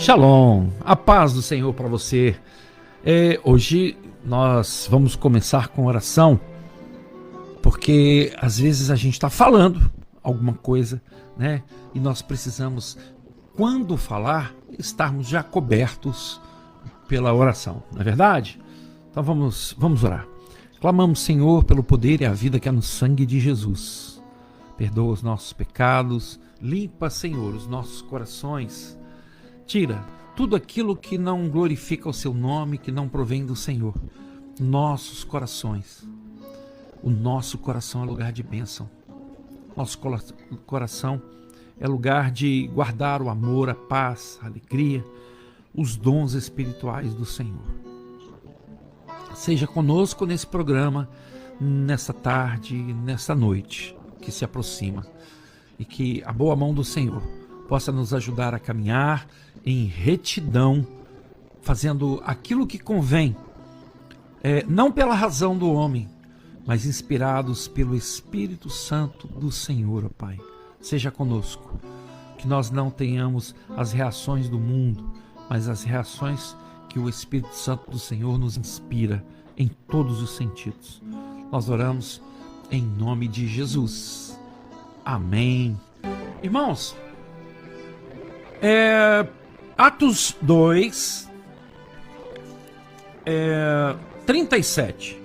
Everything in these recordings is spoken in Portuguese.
Shalom, a paz do Senhor para você. Hoje nós vamos começar com oração, porque às vezes a gente está falando alguma coisa, né? E nós precisamos, quando falar, estarmos já cobertos pela oração, não é verdade? Então vamos orar. Clamamos, Senhor, pelo poder e a vida que há no sangue de Jesus. Perdoa os nossos pecados, limpa, Senhor, os nossos corações. Tira tudo aquilo que não glorifica o seu nome, que não provém do Senhor. Nossos corações. O nosso coração é lugar de bênção. Nosso coração é lugar de guardar o amor, a paz, a alegria, os dons espirituais do Senhor. Seja conosco nesse programa, nessa tarde, nessa noite que se aproxima. E que a boa mão do Senhor possa nos ajudar a caminhar em retidão, fazendo aquilo que convém, não pela razão do homem, mas inspirados pelo Espírito Santo do Senhor, ó Pai. Seja conosco, que nós não tenhamos as reações do mundo, mas as reações que o Espírito Santo do Senhor nos inspira em todos os sentidos. Nós oramos em nome de Jesus. Amém. Irmãos, Atos 2, 37.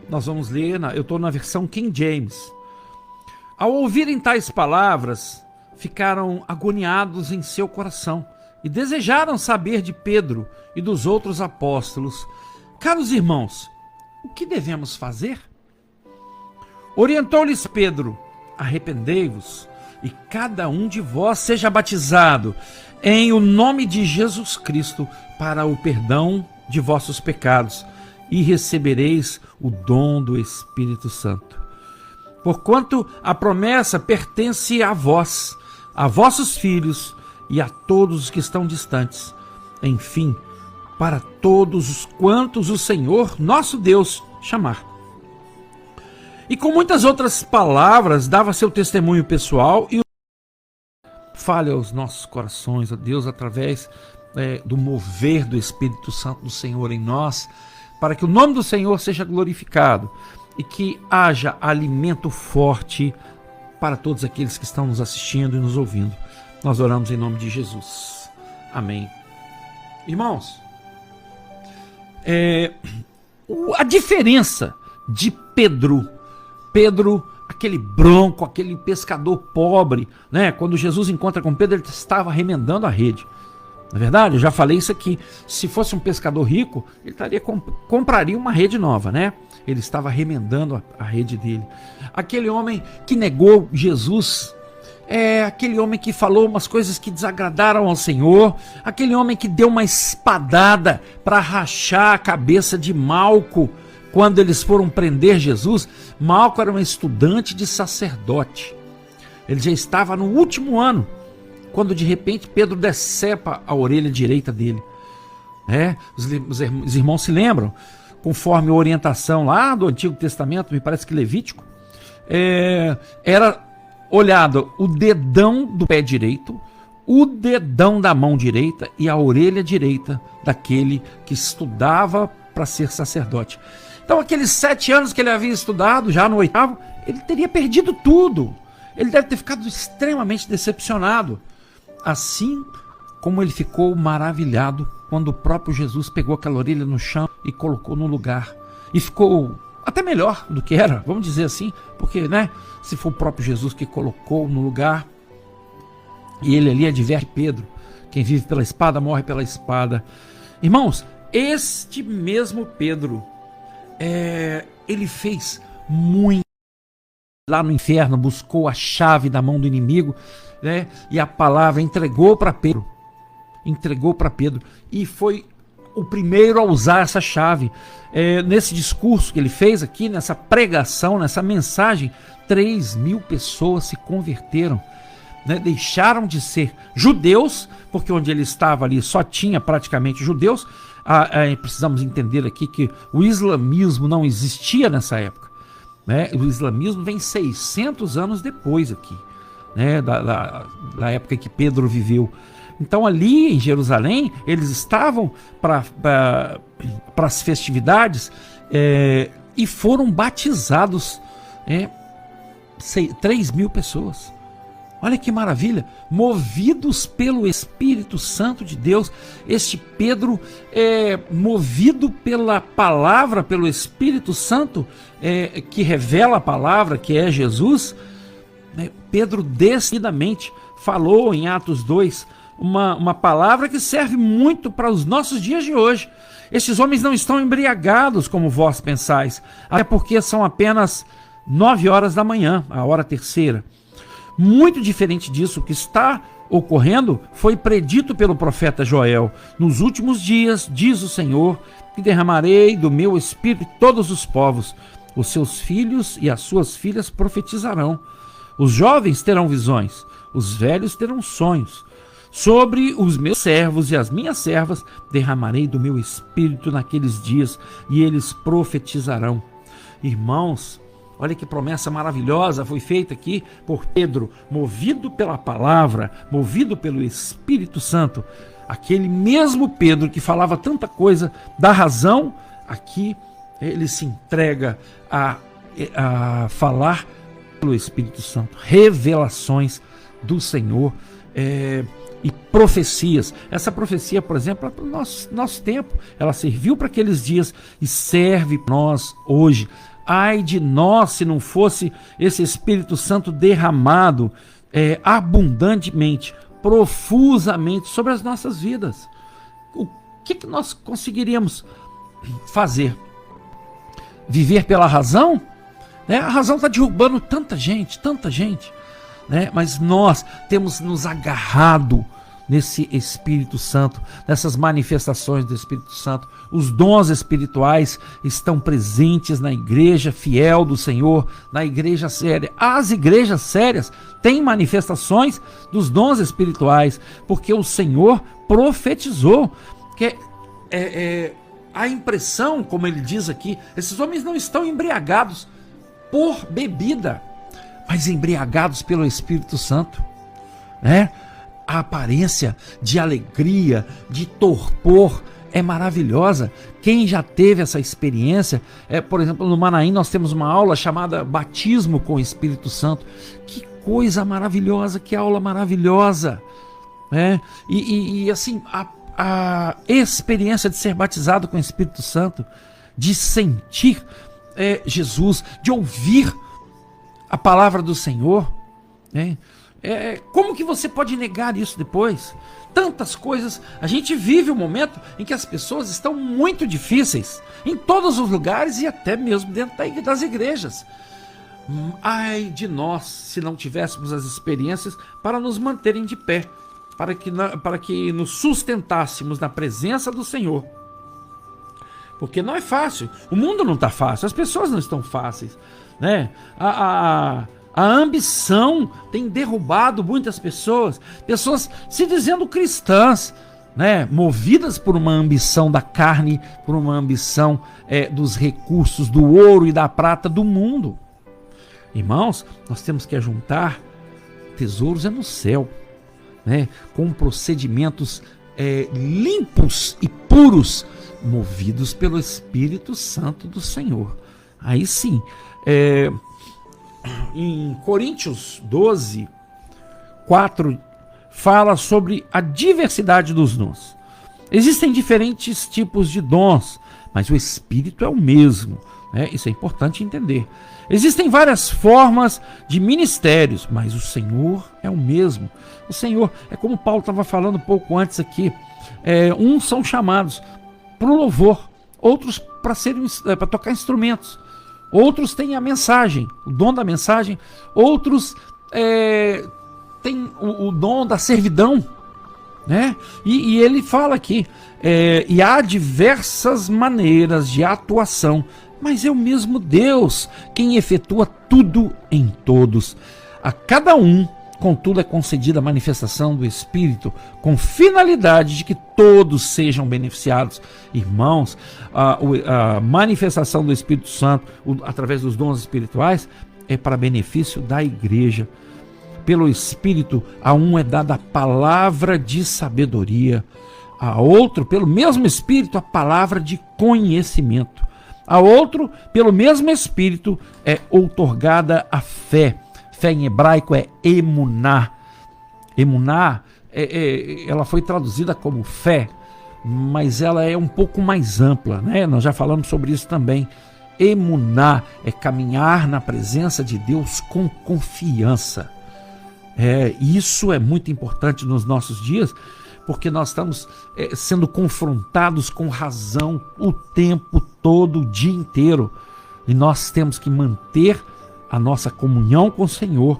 Nós vamos ler, eu estou na versão King James. Ao ouvirem tais palavras, ficaram agoniados em seu coração e desejaram saber de Pedro e dos outros apóstolos: caros irmãos, o que devemos fazer? Orientou-lhes Pedro: arrependei-vos e cada um de vós seja batizado em o nome de Jesus Cristo para o perdão de vossos pecados, e recebereis o dom do Espírito Santo. Porquanto a promessa pertence a vós, a vossos filhos e a todos os que estão distantes, enfim, para todos os quantos o Senhor, nosso Deus, chamar. E com muitas outras palavras dava seu testemunho pessoal e fale aos nossos corações, ó Deus, através do mover do Espírito Santo do Senhor em nós, para que o nome do Senhor seja glorificado e que haja alimento forte para todos aqueles que estão nos assistindo e nos ouvindo. Nós oramos em nome de Jesus. Amém. Irmãos, a diferença de Pedro, aquele bronco, aquele pescador pobre, né? Quando Jesus encontra com Pedro, ele estava remendando a rede. Na verdade, eu já falei isso aqui. Se fosse um pescador rico, ele compraria uma rede nova, né? Ele estava remendando a rede dele. Aquele homem que negou Jesus, aquele homem que falou umas coisas que desagradaram ao Senhor, aquele homem que deu uma espadada para rachar a cabeça de Malco. Quando eles foram prender Jesus, Malco era um estudante de sacerdote. Ele já estava no último ano, quando de repente Pedro decepa a orelha direita dele. Os irmãos se lembram, conforme a orientação lá do Antigo Testamento, me parece que Levítico, era olhado o dedão do pé direito, o dedão da mão direita e a orelha direita daquele que estudava para ser sacerdote. Então, aqueles 7 anos que ele havia estudado, já no 8º, ele teria perdido tudo. Ele deve ter ficado extremamente decepcionado. Assim como ele ficou maravilhado quando o próprio Jesus pegou aquela orelha no chão e colocou no lugar. E ficou até melhor do que era, vamos dizer assim, porque, né, se for o próprio Jesus que colocou no lugar, e ele ali adverte Pedro: quem vive pela espada morre pela espada. Irmãos, este mesmo Pedro, ele fez muito lá no inferno, buscou a chave da mão do inimigo, né? E a palavra entregou para Pedro, e foi o primeiro a usar essa chave. Nesse discurso que ele fez aqui, nessa pregação, nessa mensagem, 3.000 pessoas se converteram, né? Deixaram de ser judeus, porque onde ele estava ali só tinha praticamente judeus. Precisamos entender aqui que o islamismo não existia nessa época, né? O islamismo vem 600 anos depois aqui, né? Da época que Pedro viveu. Então ali em Jerusalém, eles estavam para as festividades e foram batizados 3.000 pessoas. Olha que maravilha, movidos pelo Espírito Santo de Deus. Este Pedro, movido pela palavra, pelo Espírito Santo, que revela a palavra, que é Jesus, Pedro decididamente falou em Atos 2 uma palavra que serve muito para os nossos dias de hoje. Estes homens não estão embriagados como vós pensais, até porque são apenas 9 horas da manhã, a hora terceira. Muito diferente disso, o que está ocorrendo foi predito pelo profeta Joel. Nos últimos dias, diz o Senhor, que derramarei do meu espírito em todos os povos. Os seus filhos e as suas filhas profetizarão. Os jovens terão visões, os velhos terão sonhos. Sobre os meus servos e as minhas servas derramarei do meu espírito naqueles dias, e eles profetizarão. Irmãos, olha que promessa maravilhosa foi feita aqui por Pedro, movido pela palavra, movido pelo Espírito Santo. Aquele mesmo Pedro que falava tanta coisa da razão, aqui ele se entrega a falar pelo Espírito Santo, revelações do Senhor e profecias. Essa profecia, por exemplo, é para o nosso tempo, ela serviu para aqueles dias e serve para nós hoje. Ai de nós se não fosse esse Espírito Santo derramado abundantemente, profusamente sobre as nossas vidas. O que nós conseguiríamos fazer? Viver pela razão? A razão está derrubando tanta gente, mas nós temos nos agarrado nesse Espírito Santo, nessas manifestações do Espírito Santo. Os dons espirituais estão presentes na igreja fiel do Senhor, na igreja séria. As igrejas sérias têm manifestações dos dons espirituais, porque o Senhor profetizou, que a impressão, como ele diz aqui, esses homens não estão embriagados por bebida, mas embriagados pelo Espírito Santo, A aparência de alegria, de torpor é maravilhosa. Quem já teve essa experiência, por exemplo, no Manaim nós temos uma aula chamada Batismo com o Espírito Santo. Que coisa maravilhosa, que aula maravilhosa, E assim, a experiência de ser batizado com o Espírito Santo, de sentir Jesus, de ouvir a palavra do Senhor, como que você pode negar isso depois? Tantas coisas. A gente vive um momento em que as pessoas estão muito difíceis, em todos os lugares e até mesmo dentro das igrejas. Ai de nós se não tivéssemos as experiências para nos manterem de pé, para que nos sustentássemos na presença do Senhor. Porque não é fácil, o mundo não está fácil, as pessoas não estão fáceis, A ambição tem derrubado muitas pessoas se dizendo cristãs, movidas por uma ambição da carne, por uma ambição dos recursos, do ouro e da prata do mundo. Irmãos, nós temos que ajuntar tesouros no céu, com procedimentos limpos e puros, movidos pelo Espírito Santo do Senhor. Aí sim, em Coríntios 12, 4, fala sobre a diversidade dos dons. Existem diferentes tipos de dons, mas o Espírito é o mesmo. Isso é importante entender. Existem várias formas de ministérios, mas o Senhor é o mesmo. O Senhor, é como Paulo estava falando um pouco antes aqui, uns são chamados para o louvor, outros para tocar instrumentos, outros têm a mensagem, o dom da mensagem, outros têm o dom da servidão, e ele fala aqui, e há diversas maneiras de atuação, mas é o mesmo Deus quem efetua tudo em todos. A cada um, contudo, é concedida a manifestação do Espírito, com finalidade de que todos sejam beneficiados. Irmãos, a manifestação do Espírito Santo, através dos dons espirituais, é para benefício da igreja, pelo Espírito, a um é dada a palavra de sabedoria, a outro, pelo mesmo Espírito, a palavra de conhecimento. A outro, pelo mesmo Espírito, é outorgada a fé. Fé em hebraico é emuná. Emuná, ela foi traduzida como fé, mas ela é um pouco mais ampla, né? Nós já falamos sobre isso também. Emuná é caminhar na presença de Deus com confiança. Isso é muito importante nos nossos dias, porque nós estamos sendo confrontados com razão o tempo todo, o dia inteiro. E nós temos que manter a nossa comunhão com o Senhor,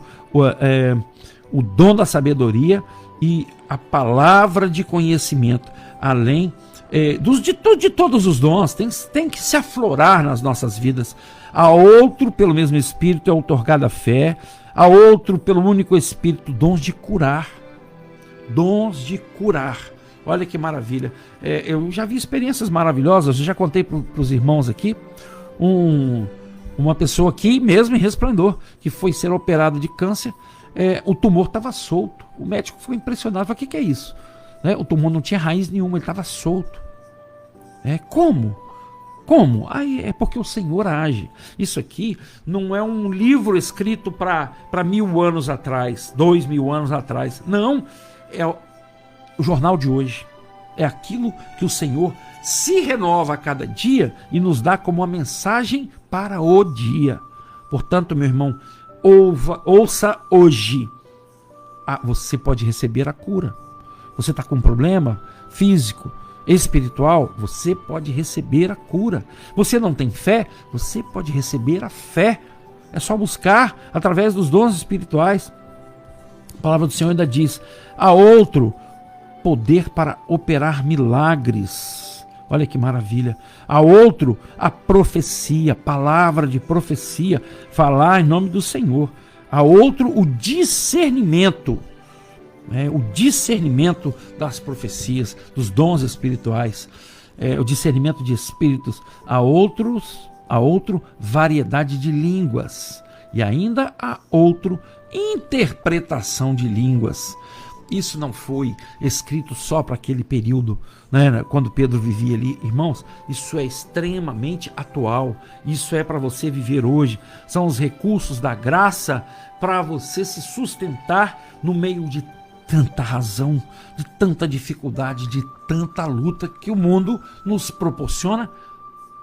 o dom da sabedoria e a palavra de conhecimento, além de todos os dons, tem que se aflorar nas nossas vidas. A outro, pelo mesmo Espírito, é outorgada a fé. A outro, pelo único Espírito, dons de curar. Dons de curar. Olha que maravilha. Eu já vi experiências maravilhosas. Eu já contei para os irmãos aqui. Uma pessoa aqui mesmo em Resplendor, que foi ser operada de câncer. O tumor estava solto. O médico ficou impressionado. Falou: o que é isso? O tumor não tinha raiz nenhuma, ele estava solto. Como? É porque o Senhor age. Isso aqui não é um livro escrito para 1000 anos atrás, 2000 anos atrás. Não, é o jornal de hoje. É aquilo que o Senhor se renova a cada dia e nos dá como uma mensagem para o dia. Portanto, meu irmão, ouça hoje. Você pode receber a cura. Você está com um problema físico, espiritual, você pode receber a cura. Você não tem fé, você pode receber a fé. É só buscar através dos dons espirituais. A palavra do Senhor ainda diz: a outro, poder para operar milagres. Olha que maravilha. A outro, a profecia, palavra de profecia, falar em nome do Senhor. A outro, o discernimento. O discernimento das profecias, dos dons espirituais, o discernimento de espíritos. A outro, variedade de línguas. E ainda a outro, interpretação de línguas. Isso não foi escrito só para aquele período, né, quando Pedro vivia ali. Irmãos, isso é extremamente atual. Isso é para você viver hoje. São os recursos da graça para você se sustentar no meio de tanta razão, de tanta dificuldade, de tanta luta que o mundo nos proporciona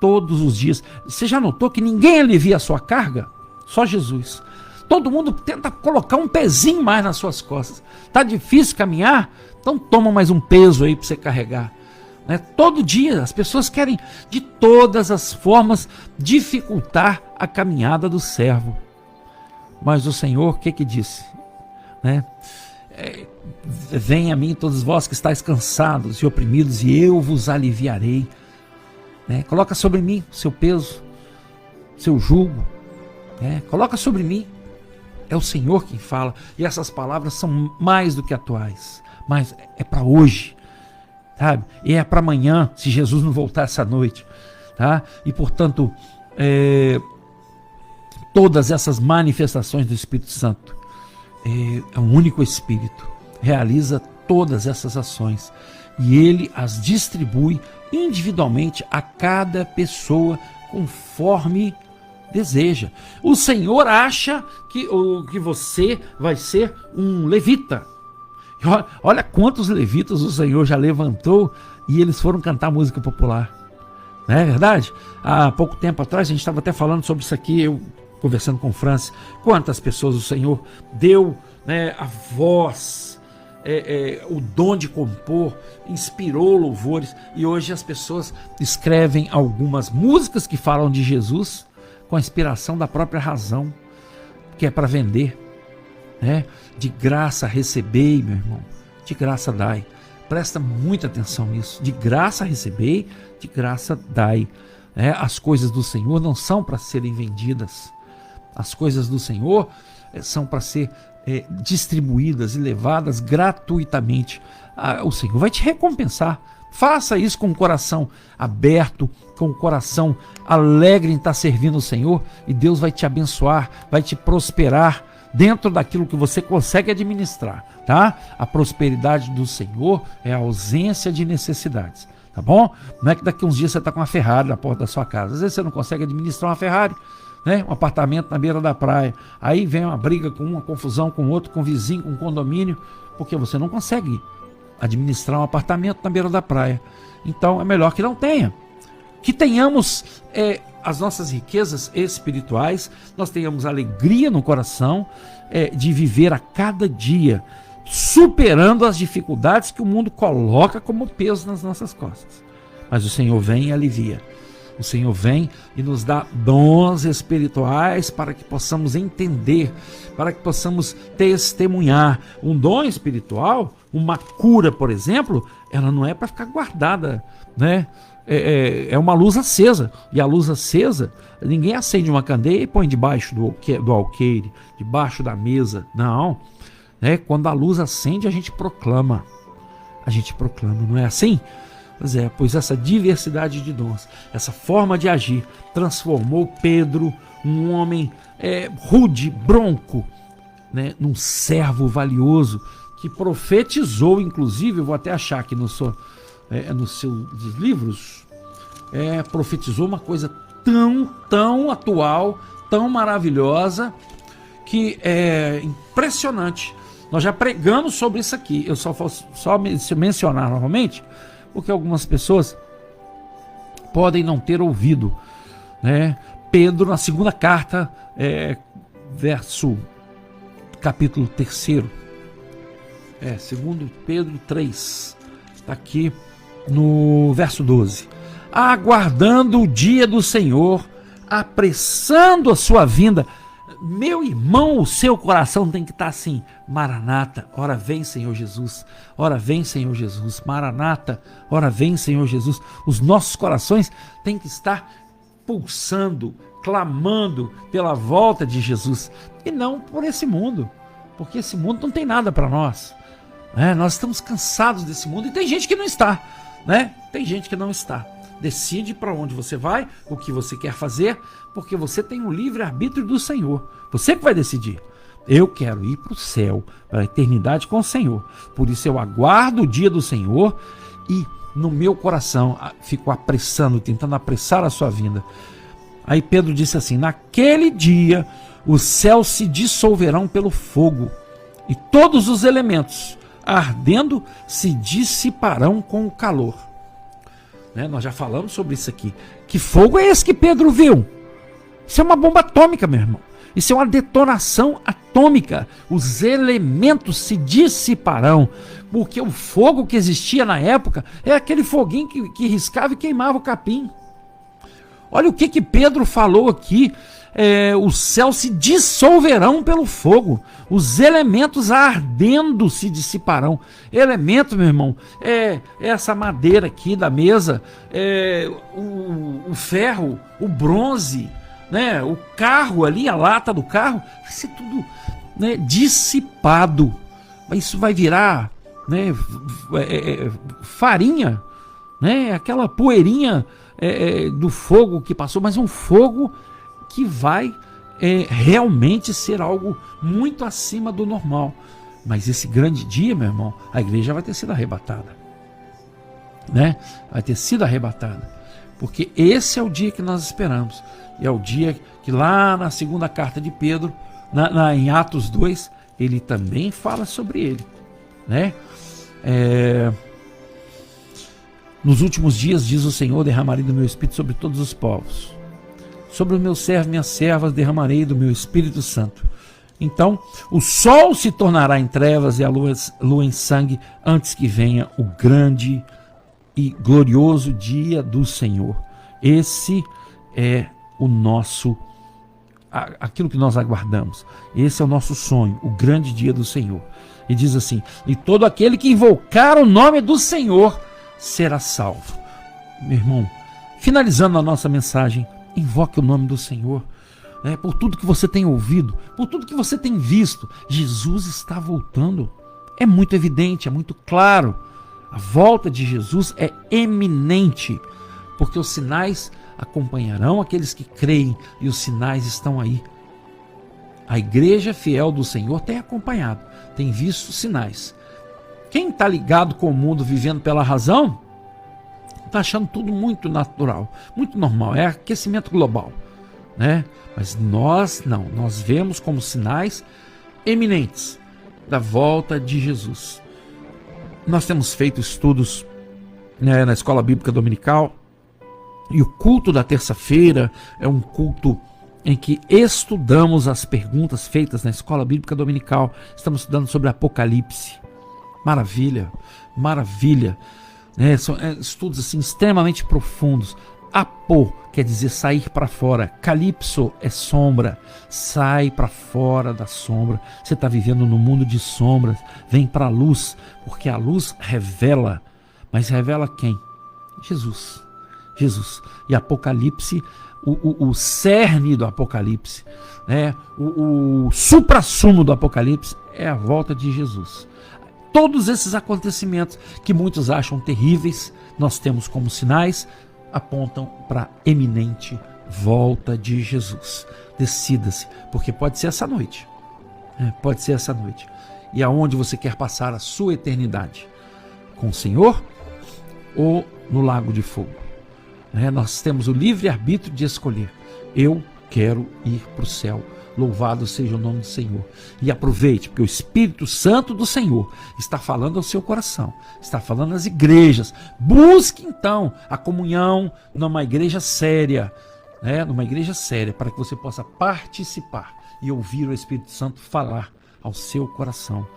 todos os dias. Você já notou que ninguém alivia a sua carga? Só Jesus. Todo mundo tenta colocar um pezinho mais nas suas costas. Tá difícil caminhar? Então toma mais um peso aí para você carregar. Todo dia as pessoas querem de todas as formas dificultar a caminhada do servo. Mas o Senhor, o que disse? Venha a mim todos vós que estáis cansados e oprimidos, e eu vos aliviarei. Coloca sobre mim o seu peso, seu jugo. Coloca sobre mim. É o Senhor quem fala. E essas palavras são mais do que atuais. Mas é para hoje, sabe? E é para amanhã, se Jesus não voltar essa noite, tá? E portanto, todas essas manifestações do Espírito Santo, é um único Espírito, realiza todas essas ações e ele as distribui individualmente a cada pessoa conforme deseja. O Senhor acha que você vai ser um levita. Olha quantos levitas o Senhor já levantou e eles foram cantar música popular. Não é verdade? Há pouco tempo atrás a gente estava até falando sobre isso aqui, eu conversando com o Francis, quantas pessoas o Senhor deu, a voz, o dom de compor, inspirou louvores, e hoje as pessoas escrevem algumas músicas que falam de Jesus com a inspiração da própria razão, que é para vender. De graça recebei, meu irmão, de graça dai. Presta muita atenção nisso. De graça recebei, de graça dai. As coisas do Senhor não são para serem vendidas. As coisas do Senhor são para ser distribuídas e levadas gratuitamente. O Senhor vai te recompensar. Faça isso com o coração aberto, com o coração alegre em estar servindo o Senhor, e Deus vai te abençoar, vai te prosperar, dentro daquilo que você consegue administrar, tá? A prosperidade do Senhor é a ausência de necessidades, tá bom? Não é que daqui uns dias você está com uma Ferrari na porta da sua casa. Às vezes você não consegue administrar uma Ferrari, né? Um apartamento na beira da praia. Aí vem uma briga com uma confusão com outro, com um vizinho, com um condomínio, porque você não consegue administrar um apartamento na beira da praia. Então é melhor que não tenha. Que tenhamos as nossas riquezas espirituais, nós tenhamos alegria no coração de viver a cada dia, superando as dificuldades que o mundo coloca como peso nas nossas costas. Mas o Senhor vem e alivia. O Senhor vem e nos dá dons espirituais para que possamos entender, para que possamos testemunhar. Um dom espiritual, uma cura, por exemplo, ela não é para ficar guardada, né? É uma luz acesa, e a luz acesa, ninguém acende uma candeia e põe debaixo do alqueire, debaixo da mesa, não, né? Quando a luz acende, a gente proclama, não é assim? Pois essa diversidade de dons, essa forma de agir, transformou Pedro, um homem rude, bronco, né, num servo valioso, que profetizou, inclusive, eu vou até achar aqui nos seus livros, profetizou uma coisa tão atual, tão maravilhosa, que é impressionante. Nós já pregamos sobre isso aqui, eu só vou mencionar novamente, porque algumas pessoas podem não ter ouvido, né? Pedro, na segunda carta, capítulo 3, segundo Pedro 3, está aqui no verso 12. Aguardando o dia do Senhor, apressando a sua vinda. Meu irmão, o seu coração tem que estar assim: Maranata, ora vem Senhor Jesus, ora vem Senhor Jesus, Maranata, ora vem Senhor Jesus. Os nossos corações têm que estar pulsando, clamando pela volta de Jesus, e não por esse mundo, porque esse mundo não tem nada para nós, né? Nós estamos cansados desse mundo, e tem gente que não está, né? Tem gente que não está. Decide para onde você vai, o que você quer fazer, porque você tem o livre-arbítrio do Senhor. Você que vai decidir. Eu quero ir para o céu, para a eternidade com o Senhor. Por isso eu aguardo o dia do Senhor e no meu coração fico apressando, tentando apressar a sua vinda. Aí Pedro disse assim: naquele dia os céus se dissolverão pelo fogo e todos os elementos ardendo se dissiparão com o calor. Nós já falamos sobre isso aqui. Que fogo é esse que Pedro viu? Isso é uma bomba atômica, meu irmão. Isso é uma detonação atômica. Os elementos se dissiparão, porque o fogo que existia na época é aquele foguinho que riscava e queimava o capim. Olha o que Pedro falou aqui. Os céus se dissolverão pelo fogo, os elementos ardendo se dissiparão. Elemento, meu irmão, é essa madeira aqui da mesa, o ferro, o bronze, né? O carro ali, a lata do carro, vai ser tudo, né, dissipado. Isso vai virar, né, farinha, né? Aquela poeirinha do fogo que passou, mas um fogo que vai realmente ser algo muito acima do normal. Mas esse grande dia, meu irmão, a igreja vai ter sido arrebatada, né? Vai ter sido arrebatada, porque esse é o dia que nós esperamos. E é o dia que lá na segunda carta de Pedro, em Atos 2, ele também fala sobre ele, né? Nos últimos dias, diz o Senhor, derramarei do meu espírito sobre todos os povos. Sobre os meus servos e minhas servas derramarei do meu Espírito Santo. Então, o sol se tornará em trevas e a lua em sangue, antes que venha o grande e glorioso dia do Senhor. Esse é o nosso, aquilo que nós aguardamos. Esse é o nosso sonho, o grande dia do Senhor. E diz assim: e todo aquele que invocar o nome do Senhor será salvo. Meu irmão, finalizando a nossa mensagem, invoque o nome do Senhor, né? Por tudo que você tem ouvido, por tudo que você tem visto, Jesus está voltando. É muito evidente, é muito claro. A volta de Jesus é eminente, porque os sinais acompanharão aqueles que creem, e os sinais estão aí. A igreja fiel do Senhor tem acompanhado, tem visto sinais. Quem está ligado com o mundo, vivendo pela razão, está achando tudo muito natural, muito normal, é aquecimento global, né? Mas nós não, nós vemos como sinais eminentes da volta de Jesus. Nós temos feito estudos, né, na Escola Bíblica Dominical, e o culto da terça-feira é um culto em que estudamos as perguntas feitas na Escola Bíblica Dominical. Estamos estudando sobre Apocalipse. Maravilha, maravilha. São estudos assim, extremamente profundos. Apo quer dizer sair para fora. Calipso é sombra. Sai para fora da sombra. Você está vivendo no mundo de sombras. Vem para a luz, porque a luz revela. Mas revela quem? Jesus. Jesus. E Apocalipse, o cerne do Apocalipse, né? O suprassumo do Apocalipse é a volta de Jesus. Todos esses acontecimentos que muitos acham terríveis, nós temos como sinais, apontam para a eminente volta de Jesus. Decida-se, porque pode ser essa noite. Pode ser essa noite. E aonde você quer passar a sua eternidade? Com o Senhor ou no lago de fogo? Nós temos o livre-arbítrio de escolher. Eu quero ir para o céu. Louvado seja o nome do Senhor. E aproveite, porque o Espírito Santo do Senhor está falando ao seu coração, está falando às igrejas. Busque então a comunhão numa igreja séria, numa igreja séria, para que você possa participar e ouvir o Espírito Santo falar ao seu coração.